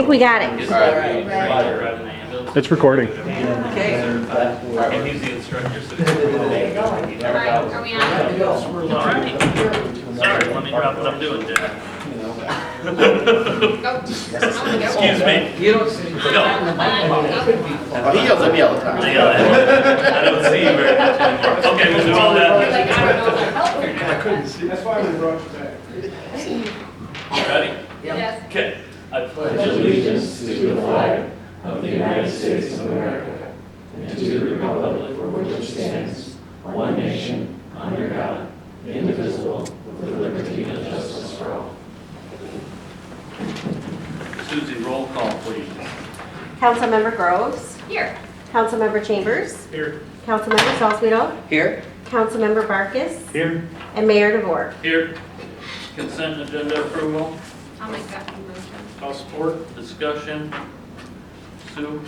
we got it. It's recording. Okay. And he's the instructor, so. Are we on? All right. Sorry, let me drop what I'm doing, Jack. Excuse me. You don't see. No. Oh, he yells at me all the time. I don't see you very much anymore. Okay, we'll do all that. I couldn't see. That's why we brought you back. Ready? Yes. Okay. I pledge allegiance to the flag of the United States of America and to the republic for which it stands, one nation, under God, indivisible, with liberty and justice for all. Susie, roll call, please. Councilmember Groves. Here. Councilmember Chambers. Here. Councilmember Salzweedl. Here? Councilmember Barkus. Here. And Mayor DeVore. Here. Consent agenda approval. I'll make that motion. I'll support. Discussion. Sue?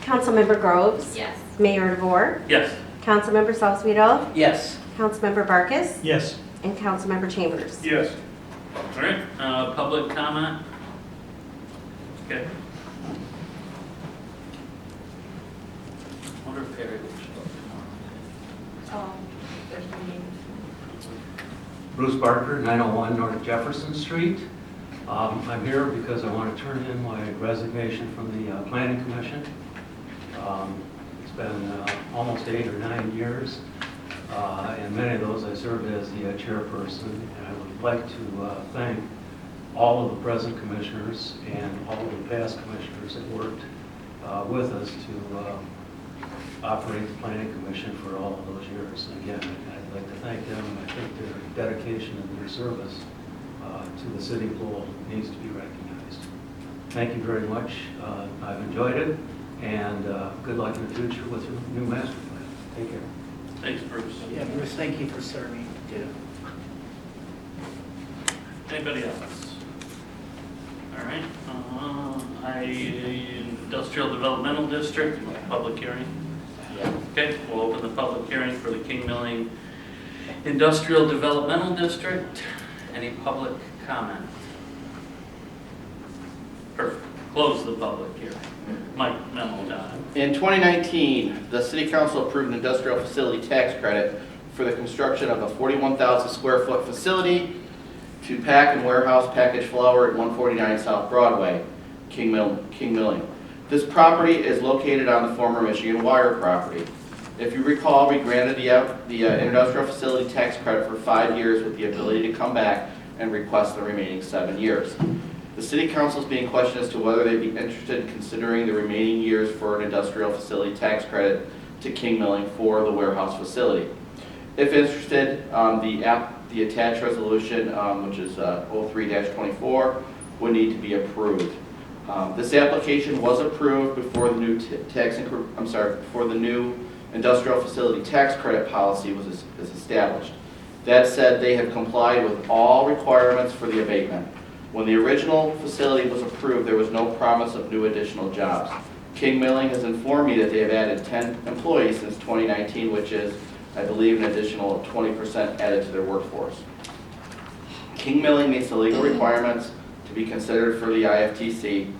Councilmember Groves. Yes. Mayor DeVore. Yes. Councilmember Salzweedl. Yes. Councilmember Barkus. Yes. And Councilmember Chambers. Yes. All right, public comment? Okay. Wonder if Perry will show up There's no name. Bruce Barker, 901 North Jefferson Street. I'm here because I want to turn in my resignation from the Planning Commission. It's been almost 8 or 9 years, and many of those I served as the chairperson. And I would like to thank all of the present commissioners and all of the past commissioners that worked with us to operate the Planning Commission for all of those years. And again, I'd like to thank them, and I think their dedication and their service to the city of Lowell needs to be recognized. Thank you very much. I've enjoyed it, and good luck in the future with your new master plan. Take care. Thanks, Bruce. Yeah, Bruce, thank you for serving too. Anybody else? All right, Industrial Developmental District, public hearing. Okay, we'll open the public hearing for the King Milling Industrial Developmental District. Any public comment? Perfect. Close the public hearing. Mike, memo time. In 2019, the City Council approved an industrial facility tax credit for the construction of a 41,000 square foot facility to pack and warehouse packaged flour at 149 South Broadway, King Milling. This property is located on the former Michigan Wire property. If you recall, we granted the industrial facility tax credit for 5 years with the ability to come back and request the remaining 7 years. The City Council is being questioned as to whether they'd be interested in considering the remaining years for an industrial facility tax credit to King Milling for the warehouse facility. If interested, the attached resolution, which is 03-24, would need to be approved. This application was approved before the new before the new industrial facility tax credit policy is established. That said, they have complied with all requirements for the abatement. When the original facility was approved, there was no promise of new additional jobs. King Milling has informed me that they have added 10 employees since 2019, which is, I believe, an additional 20% added to their workforce. King Milling meets the legal requirements to be considered for the IFTC.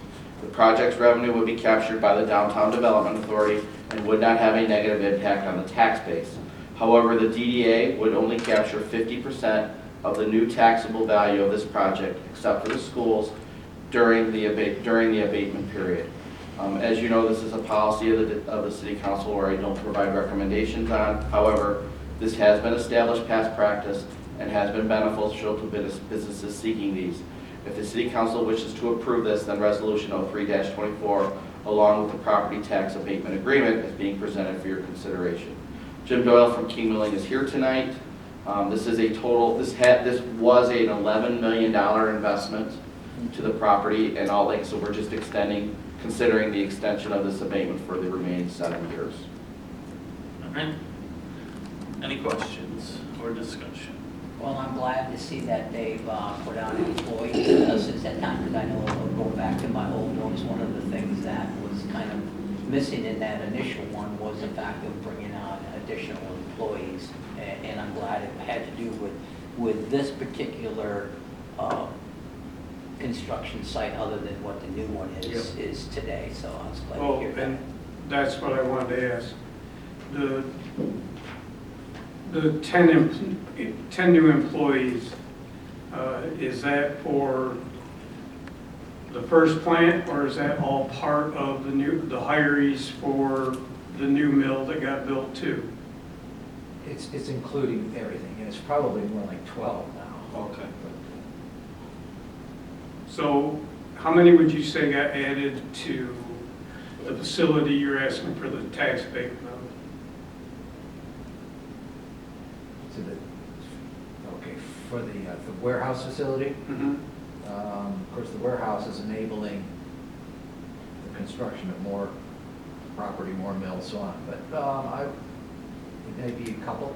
The project's revenue would be captured by the Downtown Development Authority and would not have a negative impact on the tax base. However, the DDA would only capture 50% of the new taxable value of this project, except for the schools, during the abatement period. As you know, this is a policy of the City Council where I don't provide recommendations on. However, this has been established past practice and has been beneficial to businesses seeking these. If the City Council wishes to approve this, then Resolution 03-24, along with the property tax abatement agreement, is being presented for your consideration. Jim Doyle from King Milling is here tonight. This was an $11 million investment to the property and all, so we're just considering the extension of this abatement for the remaining 7 years. All right. Any questions or discussion? Well, I'm glad to see that they've put on employees since that time, because I know going back to my old ones, one of the things that was kind of missing in that initial one was the fact of bringing on additional employees, and I'm glad it had to do with this particular construction site other than what the new one is today, so I was glad to Oh, hear that. and that's what I wanted to ask. The 10 new employees, is that for the first plant, or is that all part of the hirees for the new mill that got built too? It's including everything, and it's probably more like 12 now. Okay. So how many would you say got added to the facility you're asking for the tax abatement of? Okay, for the warehouse facility, Mm-hmm. of course, the warehouse is enabling the construction of more property, more mills, so on, but maybe a couple.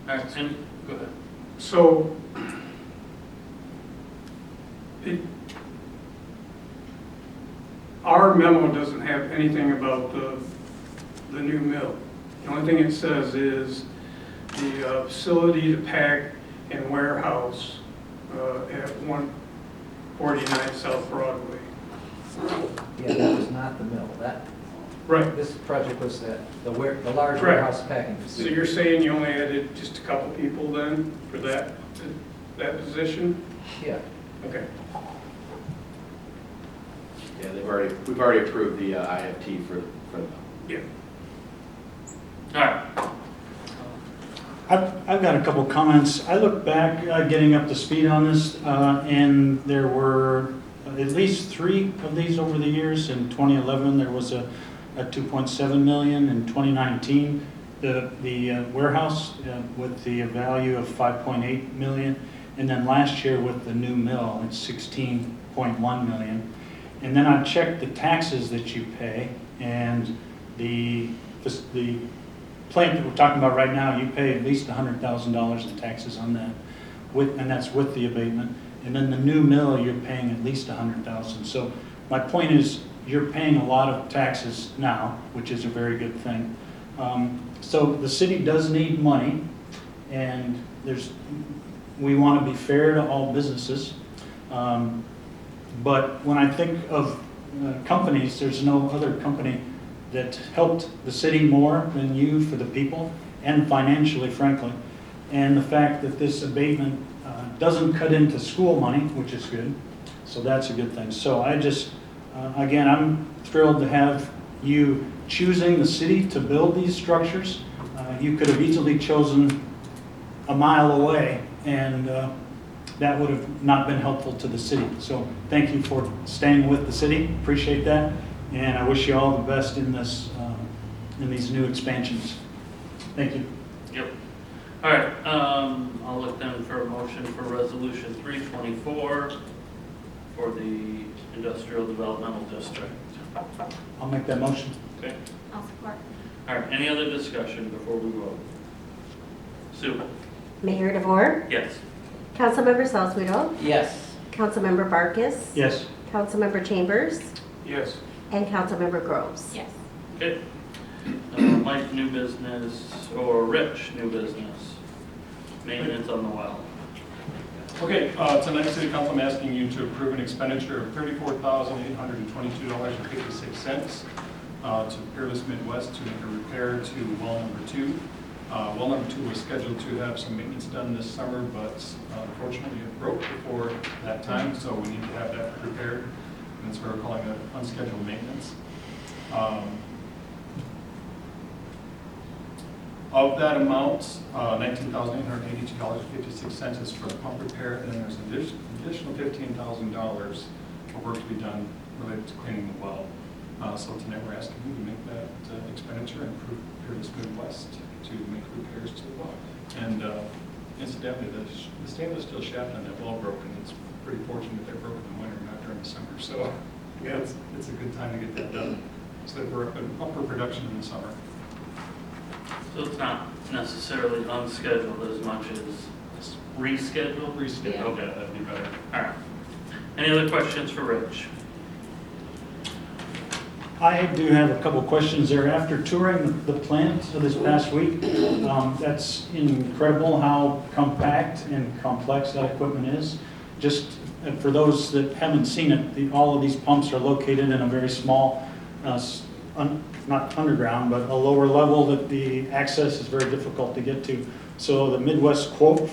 All right, Tim, go ahead. So, our memo doesn't have anything about the new mill. The only thing it says is the facility to pack and warehouse at 149 South Broadway. Yeah, that was not the mill. Right. This project was the large Correct. warehouse packing So facility. you're saying you only added just a couple people then for that position? Yeah, Okay. Yeah, we've already approved the IFT for them. Yeah. All right, I've got a couple comments. I look back, getting up to speed on this, and there were at least 3 of these over the years. In 2011, there was a 2.7 million. In 2019, the warehouse with the value of 5.8 million. And then last year with the new mill, it's 16.1 million. And then I checked the taxes that you pay, and the plant that we're talking about right now, you pay at least $100,000 in taxes on that, and that's with the abatement. And then the new mill, you're paying at least $100,000. So my point is, you're paying a lot of taxes now, which is a very good thing. So the city does need money, and we want to be fair to all businesses. But when I think of companies, there's no other company that helped the city more than you for the people, and financially, frankly. And the fact that this abatement doesn't cut into school money, which is good, so that's a good thing. So I just, again, I'm thrilled to have you choosing the city to build these structures. You could have easily chosen a mile away, and that would have not been helpful to the city. So thank you for staying with the city, appreciate that, and I wish you all the best in this, in these new expansions. Thank you. yep. All right, I'll look then for a motion for resolution 324 for the industrial developmental district. I'll make that motion. Okay. I'll support. All right, any other discussion before we vote? Sue? Mayor DeVore, Yes. Councilmember Salzweedl, Yes, Councilmember Barkus, Yes. Councilmember Chambers, Yes. and Councilmember Groves. Yes. Okay. Mike, new business, or Rich, new business. Maintenance on the well. Okay, tonight, City Council, I'm asking you to approve an expenditure of $34,822.56 to Peerless Midwest to make a repair to well number 2. Well number 2 was scheduled to have some maintenance done this summer, but unfortunately it broke before that time, so we need to have that repaired. And that's what we're calling it unscheduled maintenance. Of that amount, $19,882.56 is for the pump repair, and then there's an additional $15,000 for work to be done related to cleaning the well. So tonight we're asking you to make that expenditure and approve Peerless Midwest to make repairs to the well. And incidentally, the stainless steel shaft on that well broke, and it's pretty fortunate they broke in the winter, not during the summer. So yeah, it's a good time to get that done. So that we're up in upper production in the summer. So it's not necessarily unscheduled as much as rescheduled? Reschedule. Yeah. Okay. That'd be better. All right. Any other questions for Rich? I do have a couple questions there. After touring the plant this past week, that's incredible how compact and complex that equipment is. Just for those that haven't seen it, all of these pumps are located in a very small, not underground, but a lower level that the access is very difficult to get to. So the Midwest quote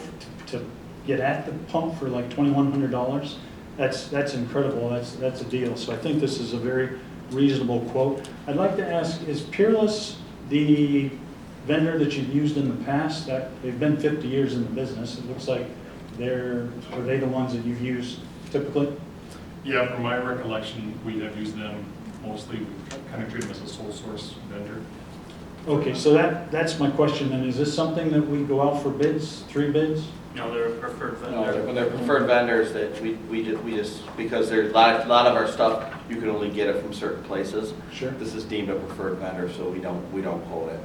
to get at the pump for like $2,100, that's incredible. That's a deal. So I think this is a very reasonable quote. I'd like to ask, is Peerless the vendor that you've used in the past? That they've been 50 years in the business. It looks like are they the ones that you've used typically? Yeah, from my recollection, we have used them mostly. We kind of treat them as a sole source vendor. Okay, so that's my question then. Is this something that we go out for bids, 3 bids? No, they're a preferred No, vendor. when they're preferred vendors, that we just, because there's a lot of our stuff, you can only get it from certain places. Sure. This is deemed a preferred vendor, so we don't quote it.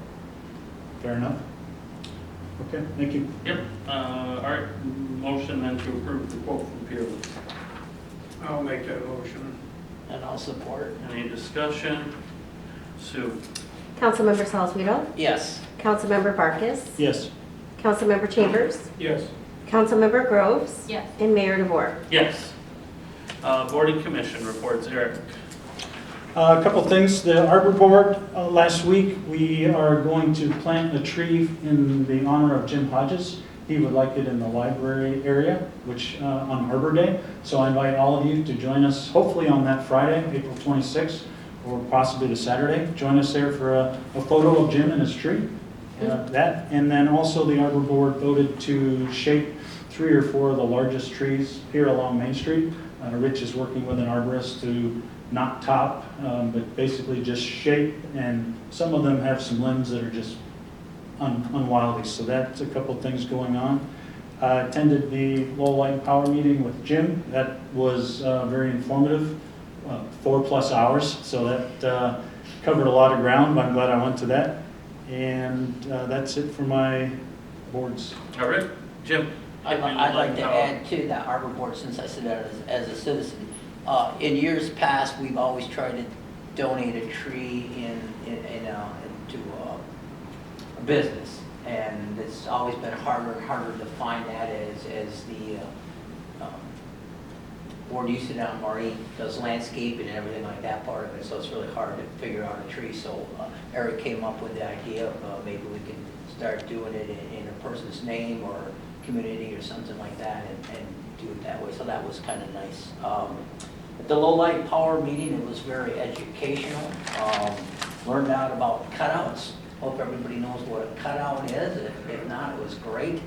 Fair enough. Okay, thank you. Yep, all right, motion then to approve the quote from Peerless. I'll make that motion. And I'll support. Any discussion? Sue? Councilmember Salzweedl, Yes. Councilmember Barkus, Yes. Councilmember Chambers, Yes. Councilmember Groves, Yes. and Mayor DeVore. Yes. Board and Commission reports, Eric. A couple things. The Arbor Board, last week, we are going to plant a tree in the honor of Jim Hodges. He would like it in the library area, which on Arbor Day. So I invite all of you to join us, hopefully on that Friday, April 26th, or possibly the Saturday. Join us there for a photo of Jim and his tree. That, and then also the Arbor Board voted to shape 3 or 4 of the largest trees here along Main Street. Rich is working with an arborist to not top, but basically just shape, and some of them have some limbs that are just unwieldy. So that's a couple things going on. Attended the Lowell Light and Power meeting with Jim. That was very informative, 4+ hours. So that covered a lot of ground, but I'm glad I went to that. And that's it for my boards. All right, Jim? I'd like to add to that Arbor Board, since I said that as a citizen. In years past, we've always tried to donate a tree to a business, and it's always been harder and harder to find that as the board used to down Maureen does landscaping and everything like that part of it, so it's really hard to figure out a tree. So Eric came up with the idea of maybe we can start doing it in a person's name or community or something like that, and do it that way. So that was kind of nice. At the Low Light Power meeting, it was very educational. Learned out about cutouts. Hope everybody knows what a cutout is. If not, it was great.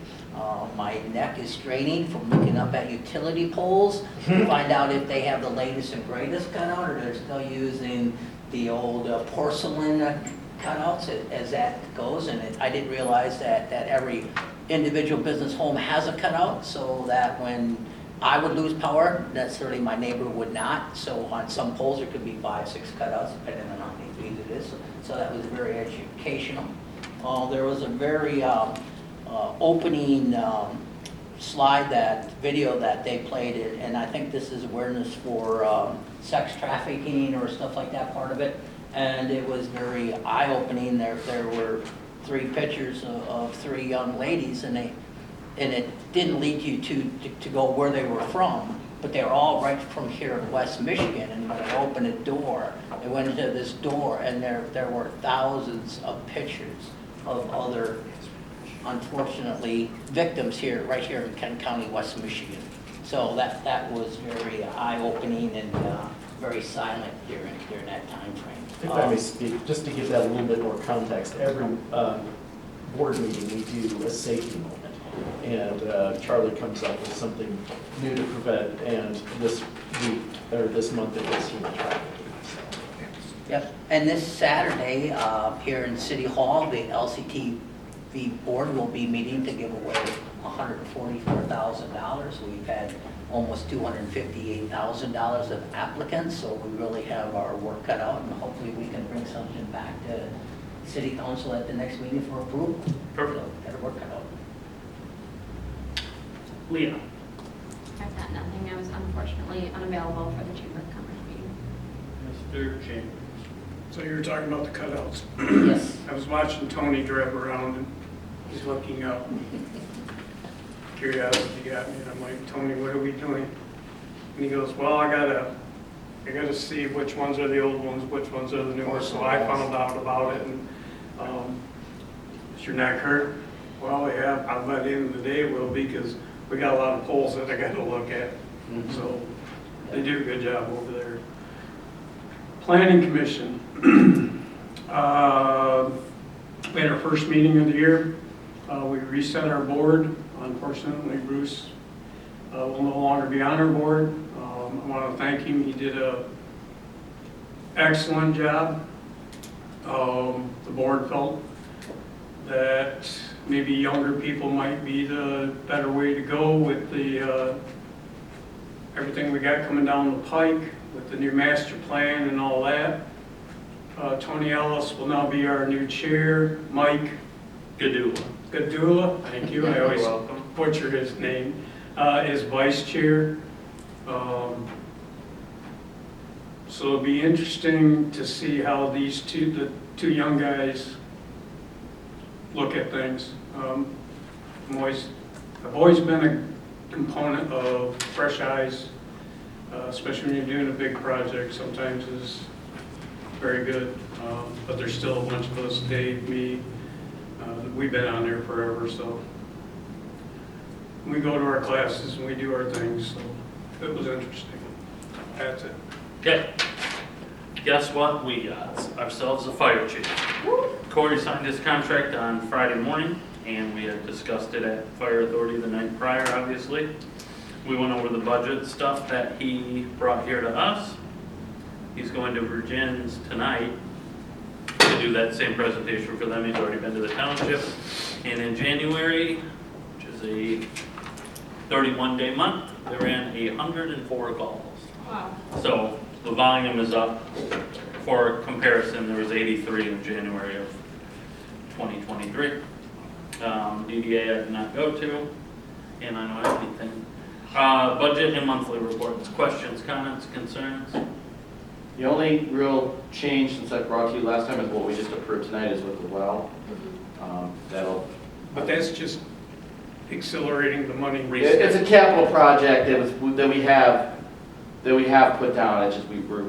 My neck is straining from looking up at utility poles to find out if they have the latest and greatest cutout, or they're still using the old porcelain cutouts as that goes. And I didn't realize that every individual business home has a cutout, so that when I would lose power, necessarily my neighbor would not. So on some poles, there could be 5, 6 cutouts, depending on how many feet it is. So that was very educational. There was a very opening video that they played, and I think this is awareness for sex trafficking or stuff like that part of it. And it was very eye-opening. There were 3 pictures of 3 young ladies, and it didn't lead you to go where they were from, but they were all right from here in West Michigan. And when I opened a door, I went into this door, and there were thousands of pictures of other, unfortunately, victims right here in Kent County, West Michigan. So that was very eye-opening and very silent during that time frame. If I may speak, just to give that a little bit more context, every board meeting we do a safety moment. And Charlie comes up with something new to prevent, and this week, or this month, it was human trafficking. Yep, and this Saturday, here in City Hall, the LCTV board will be meeting to give away $144,000. We've had almost $258,000 of applicants, so we really have our work cut out, and hopefully we can bring something back to City Council at the next meeting for approval. Perfect. So, got our work cut out. Leah? I've got nothing. I was unfortunately unavailable for the Chamber of Commerce meeting. Mr. Chambers? So you were talking about the cutouts. Yes. I was watching Tony drive around and he's looking up. Curiosity got me, and I'm like, Tony, what are we doing? And he goes, well, I gotta see which ones are the old ones, which ones are the new ones. So I found out about it, and, is your neck hurt? Well, yeah, by the end of the day it will be, because we got a lot of poles that I gotta look at. So they do a good job over there. Planning Commission. We had our first meeting of the year. We reset our board. Unfortunately, Bruce will no longer be on our board. I want to thank him. He did an excellent job. The board felt that maybe younger people might be the better way to go with the everything we got coming down the pike with the new master plan and all that. Tony Ellis will now be our new chair. Mike Gadula, thank you, I always butcher his name, is vice chair. So it'll be interesting to see how the two young guys look at things. I've always been a component of fresh eyes, especially when you're doing a big project. Sometimes is very good, but there's still a bunch of us, Dave, me, we've been on there forever, so we go to our classes and we do our things, so it was interesting. That's it. Okay. Guess what? We got ourselves a fire chief. Corey signed his contract on Friday morning, and we had discussed it at Fire Authority the night prior, obviously. We went over the budget stuff that he brought here to us. He's going to Virgin's tonight to do that same presentation for them. He's already been to the township. And in January, which is a 31-day month, they ran 104 calls. Wow. So the volume is up. For comparison, there was 83 in January of 2023. DDA I did not go to, and I don't have anything. Budget and monthly reports. Questions, comments, concerns? The only real change since I brought to you last time is what we just approved tonight is with the well. But that's just accelerating the money. It's a capital project that we have put down. It's just we were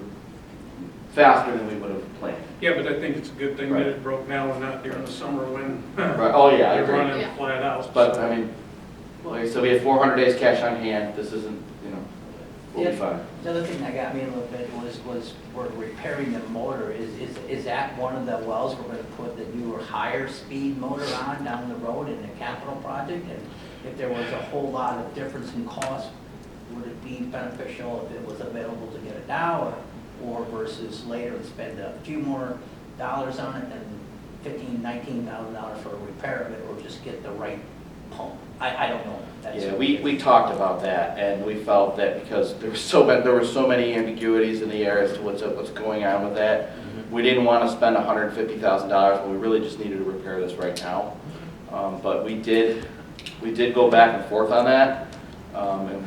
faster than we would have planned. Yeah, but I think it's a good thing Right. that it broke now and not during the summer when Right. Oh yeah, I you're agree. running Yeah. flat out. But I mean, like I said, we had 400 days cash on hand. This isn't, we'll be fine. The other thing that got me a little bit was we're repairing the motor. Is that one of the wells we're gonna put the newer higher speed motor on down the road in the capital project? And if there was a whole lot of difference in cost, would it be beneficial if it was available to get it now or versus later and spend a few more dollars on it and $15,000-$19,000 for a repair of it, or just get the right pump? I don't know. Yeah, we talked about that, and we felt that because there were so many ambiguities in the air as to what's going on with that, we didn't want to spend $150,000, but we really just needed to repair this right now. But we did go back and forth on that, and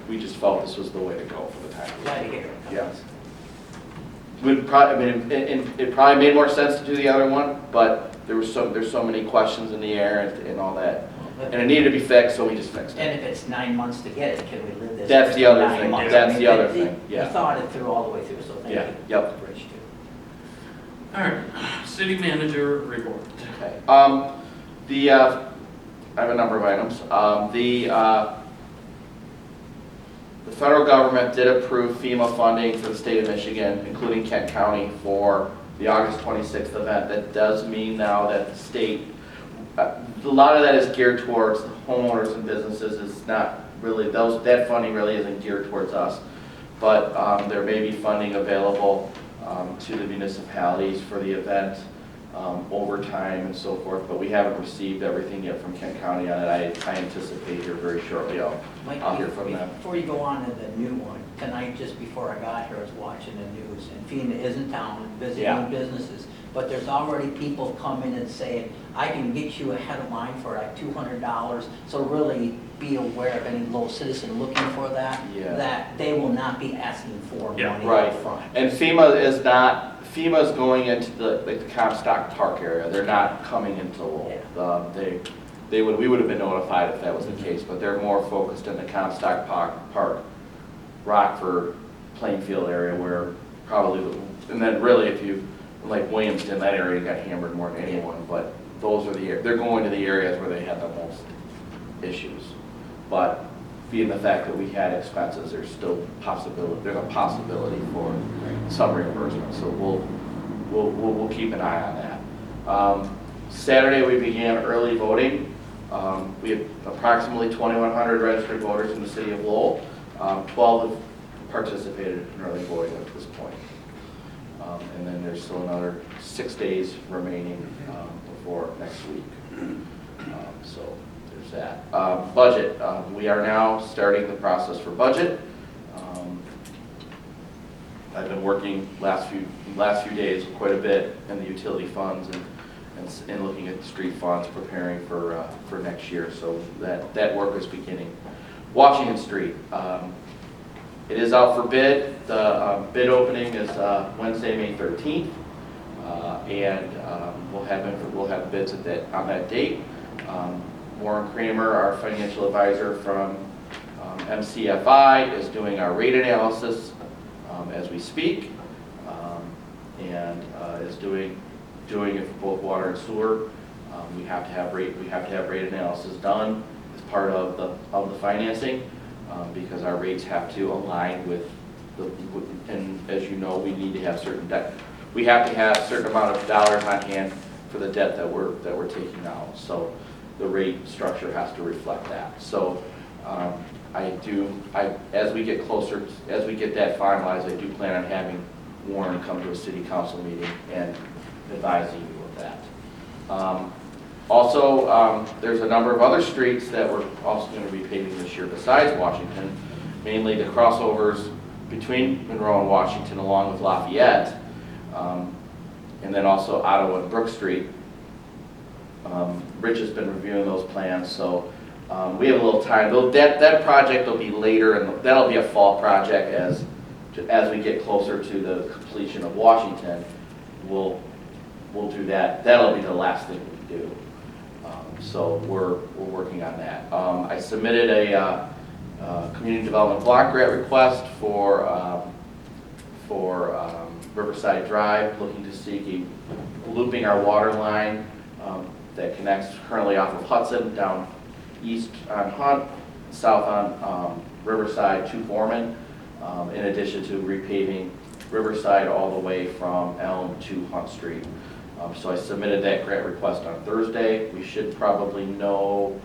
we just felt this was the way to go for the time. Glad to hear it. Yes. It probably made more sense to do the other one, but there's so many questions in the air and all that. And it needed to be fixed, so we just fixed And it. if it's 9 months to get it, can we live this? That's the for other 9 thing. months? That's I mean, the other thing, yeah. We thought it through all the way through, so thank Yeah, you. yep. Bridge too. All right, city manager report. Okay. I have a number of items. The federal government did approve FEMA funding for the state of Michigan, including Kent County, for the August 26th event. That does mean now that the state, a lot of that is geared towards homeowners and businesses. It's not really, that funding really isn't geared towards us. But there may be funding available to the municipalities for the event over time and so forth, but we haven't received everything yet from Kent County on it. I anticipate here very shortly I'll hear from them. Before you go on to the new one, tonight, just before I got here, I was watching the news, and FEMA is in town visiting Yeah. businesses. but there's already people coming and saying, I can get you ahead of line for like $200. So really be aware of any Lowell citizen looking for that, Yeah. that they will not be asking for Yeah. money Right. up front. And FEMA's going into the Comstock Park area. They're not coming into Lowell. We would have been notified if that was the case, but they're more focused in the Comstock Park, Rockford, Plainfield area where probably, and then really if you, like Williamston, that area got hammered more than anyone, but those are they're going to the areas where they had the most issues. But being the fact that we had expenses, there's a possibility for some reimbursement, so we'll keep an eye on that. Saturday we began early voting. We have approximately 2,100 registered voters in the city of Lowell. 12 have participated in early voting at this point. And then there's still another 6 days remaining before next week. So there's that. Budget. We are now starting the process for budget. I've been working last few days quite a bit in the utility funds and looking at the street funds, preparing for next year. So that work is beginning. Washington Street. It is out for bid. The bid opening is Wednesday, May 13th, and we'll have bids on that date. Warren Kramer, our financial advisor from MCFI, is doing our rate analysis as we speak, and is doing it for both water and sewer. We have to have rate analysis done as part of the financing. Because our rates have to align with and as you know, we need to have certain debt. We have to have a certain amount of dollars on hand for the debt that we're taking out. So the rate structure has to reflect that. So as we get closer, as we get that finalized, I do plan on having Warren come to a city council meeting and advising you of that. Also, there's a number of other streets that we're also going to be paving this year besides Washington, mainly the crossovers between Monroe and Washington along with Lafayette, and then also Ottawa and Brook Street. Rich has been reviewing those plans, so we have a little time. That project will be later, and that'll be a fall project as we get closer to the completion of Washington. We'll do that. That'll be the last thing we do. So we're working on that. I submitted a community development block grant request for Riverside Drive, looking to seek looping our water line that connects currently off of Hudson down east on Hunt, south on Riverside to Foreman, in addition to repaving Riverside all the way from Elm to Hunt Street. So I submitted that grant request on Thursday. We should probably know,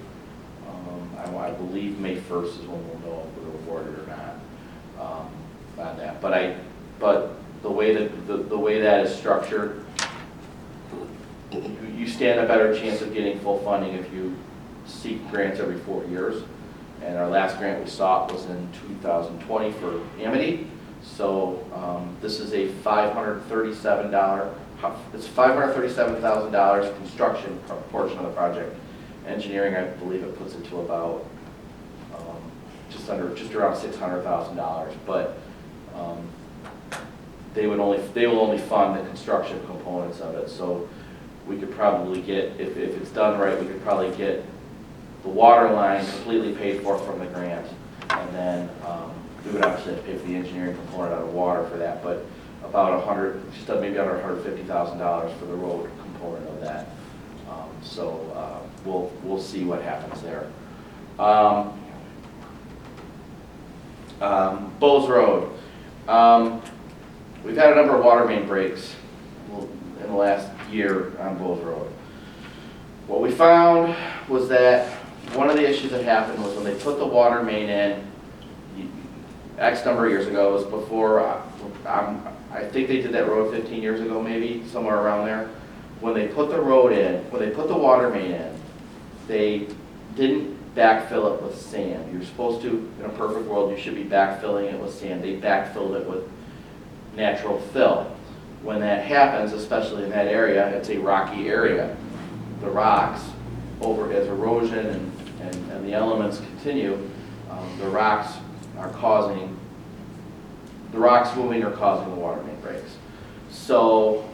I believe May 1st is when we'll know if we're awarded or not on that. But the way that is structured, you stand a better chance of getting full funding if you seek grants every 4 years. And our last grant we sought was in 2020 for Amity. So this is a $537,000 construction portion of the project. Engineering, I believe it puts it to about just around $600,000. But they will only fund the construction components of it. So we could probably get, if it's done right, we could probably get the water line completely paid for from the grant, and then we would obviously have to pay for the engineering component out of water for that, but about maybe under $150,000 for the road component of that. So we'll see what happens there. Bowes Road. We've had a number of water main breaks in the last year on Bowes Road. What we found was that one of the issues that happened was when they put the water main in X number of years ago, it was before, I think they did that road 15 years ago maybe, somewhere around there. When they put the road in, when they put the water main in, they didn't backfill it with sand. You're supposed to, in a perfect world, you should be backfilling it with sand. They backfilled it with natural fill. When that happens, especially in that area, it's a rocky area. The rocks, over as erosion and the elements continue, the rocks moving are causing the water main breaks. So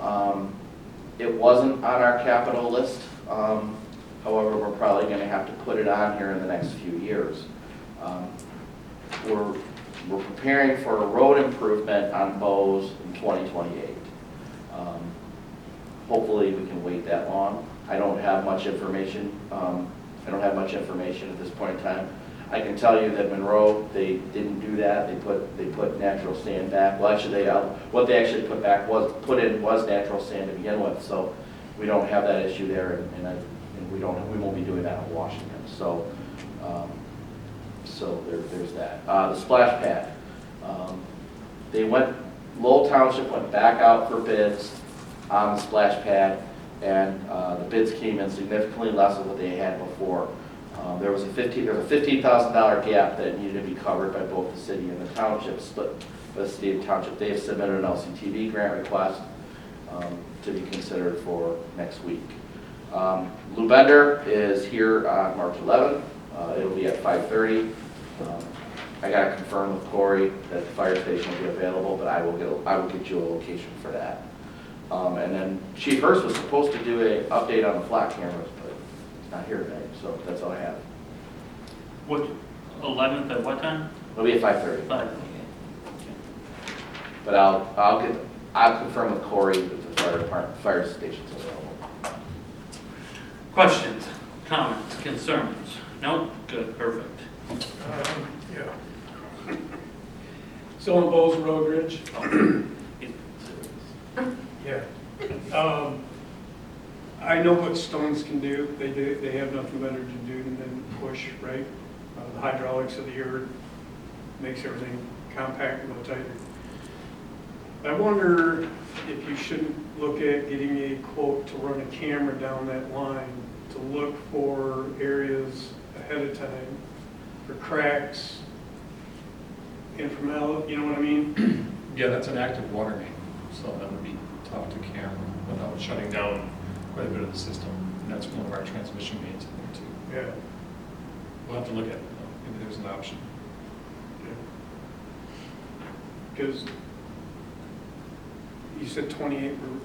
it wasn't on our capital list. However, we're probably going to have to put it on here in the next few years. We're preparing for a road improvement on Bowes in 2028. Hopefully we can wait that long. I don't have much information. I don't have much information at this point in time. I can tell you that Monroe, they didn't do that. They put natural sand back. Well, actually, what they actually put in was natural sand to begin with. So we don't have that issue there, and we won't be doing that in Washington. So there's that. The splash pad. Lowell Township went back out for bids on the splash pad, and the bids came in significantly less than what they had before. There was a $15,000 gap that needed to be covered by both the city and the township, split by the city and township. They have submitted an LCTV grant request to be considered for next week. Lou Bender is here on March 11th. It'll be at 5:30. I got to confirm with Corey that the fire station will be available, but I will get you a location for that. And then Chief Hurst was supposed to do an update on the flat cameras, but he's not here tonight, so that's all I have. What, 11th at what time? It'll be at 5:30. 5. But I'll confirm with Corey that the fire station's available. Questions, comments, concerns? No? Good, perfect. Yeah. Still on Bowes Road Ridge? Yeah. I know what stones can do. They have nothing better to do than push, right? The hydraulics of the earth makes everything compact and go tighter. I wonder if you shouldn't look at getting a quote to run a camera down that line to look for areas ahead of time, for cracks, informality, you know what I mean? Yeah, that's an active water main, so that would be tough to camera without shutting down quite a bit of the system. And that's one of our transmission mains in there too. Yeah. We'll have to look at it, though. Maybe there's an option. Because you said 28 route.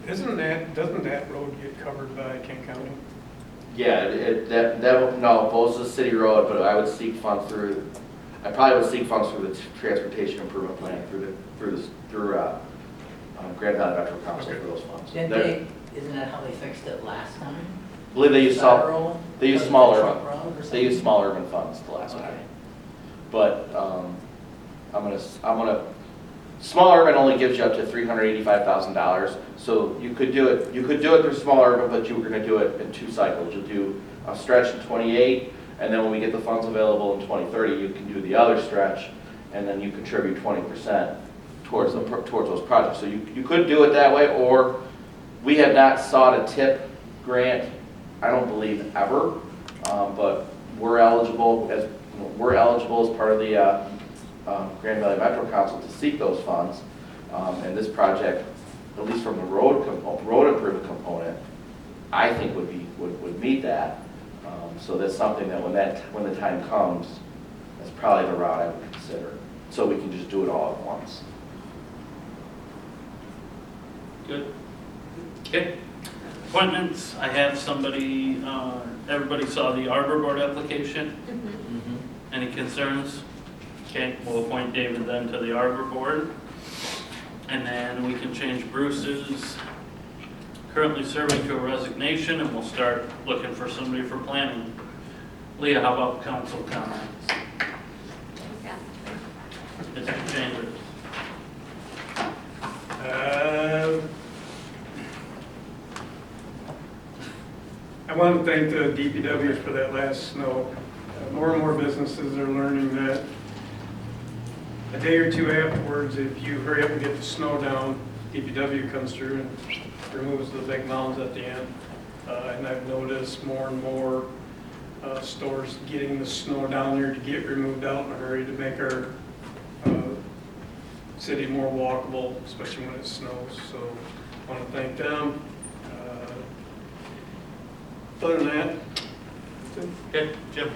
Doesn't that road get covered by Kent County? Yeah, no, Bowes is a city road, but I probably would seek funds through the transportation improvement plan through Grand Valley Metro Council for those funds. Isn't that how they fixed it last time? I believe they used Side road? small Truck urban. road or They used something? small urban funds the last time. But small urban only gives you up to $385,000. So you could do it through small urban, but you were going to do it in 2 cycles. You'll do a stretch in 28, and then when we get the funds available in 2030, you can do the other stretch, and then you contribute 20% towards those projects. So you could do it that way, or we have not sought a TIP grant, I don't believe ever, but we're eligible as part of the Grand Valley Metro Council to seek those funds. And this project, at least from the road improvement component, I think would meet that. So that's something that when the time comes, that's probably the route I would consider. So we can just do it all at once. Good. Okay. Appointments, I have somebody, everybody saw the Arbor Board application. Any concerns? Okay, we'll appoint David then to the Arbor Board. And then we can change Bruce's currently serving to a resignation, and we'll start looking for somebody for planning. Leah, how about council comments? Mr. Chambers? I want to thank the DPWs for that last snow. More and more businesses are learning that a day or two afterwards, if you hurry up and get the snow down, DPW comes through and removes the big mounds at the end. And I've noticed more and more stores getting the snow down there to get removed out in a hurry to make our city more walkable, especially when it snows. So I want to thank them. Other than that, Okay, Jim?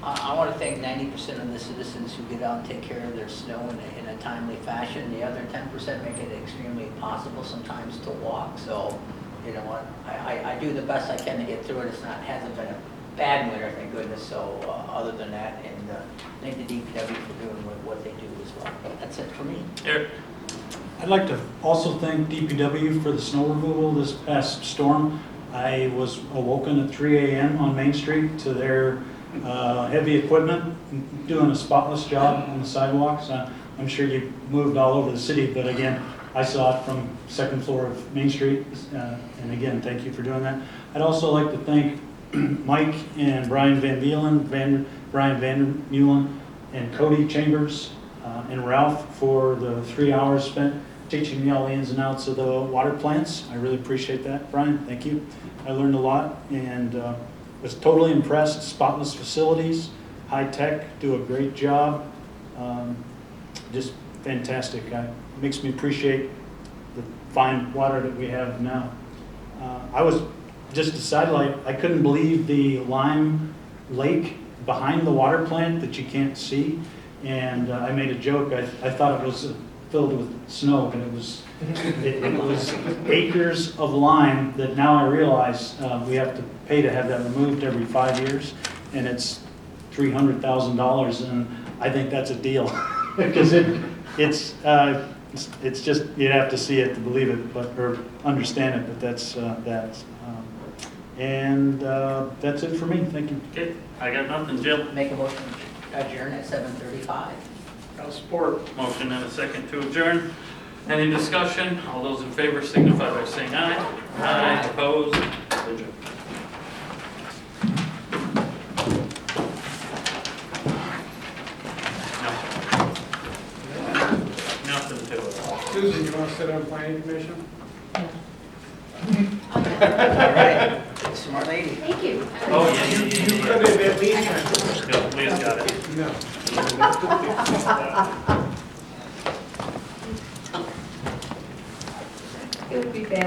I want to thank 90% of the citizens who get out and take care of their snow in a timely fashion. The other 10% make it extremely impossible sometimes to walk. So, you know what, I do the best I can to get through it. Hasn't been a bad winter, thank goodness. So other than that, and thank the DPW for doing what they do as well. That's it for me. Eric? I'd like to also thank DPW for the snow removal this past storm. I was awoken at 3 a.m. on Main Street to their heavy equipment doing a spotless job on the sidewalks. I'm sure you moved all over the city, but again, I saw it from second floor of Main Street. And again, thank you for doing that. I'd also like to thank Mike and Brian Van Vielen, Brian Van Meulen, and Cody Chambers and Ralph for the 3 hours spent teaching me all the ins and outs of the water plants. I really appreciate that, Brian. Thank you. I learned a lot and was totally impressed. Spotless facilities, high tech, do a great job. Just fantastic. It makes me appreciate the fine water that we have now. I was just a sidelight. I couldn't believe the lime lake behind the water plant that you can't see. And I made a joke. I thought it was filled with snow, but it was acres of lime that now I realize we have to pay to have that removed every 5 years, and it's $300,000, and I think that's a deal because it's just you'd have to see it to believe it, or understand it. But that's that's it for me. Thank you. Okay, I got nothing, Jim. Make a motion to adjourn at 7:35. I'll support. Motion and a second to adjourn. Any discussion? All those in favor signify by saying aye. Aye. Opposed? Adjourned. Nothing to it. Susan, you want to sit on planning commission? All right, smart lady. Thank you. Oh, yeah. You could have at least. No, Leah's got it. No. It would be bad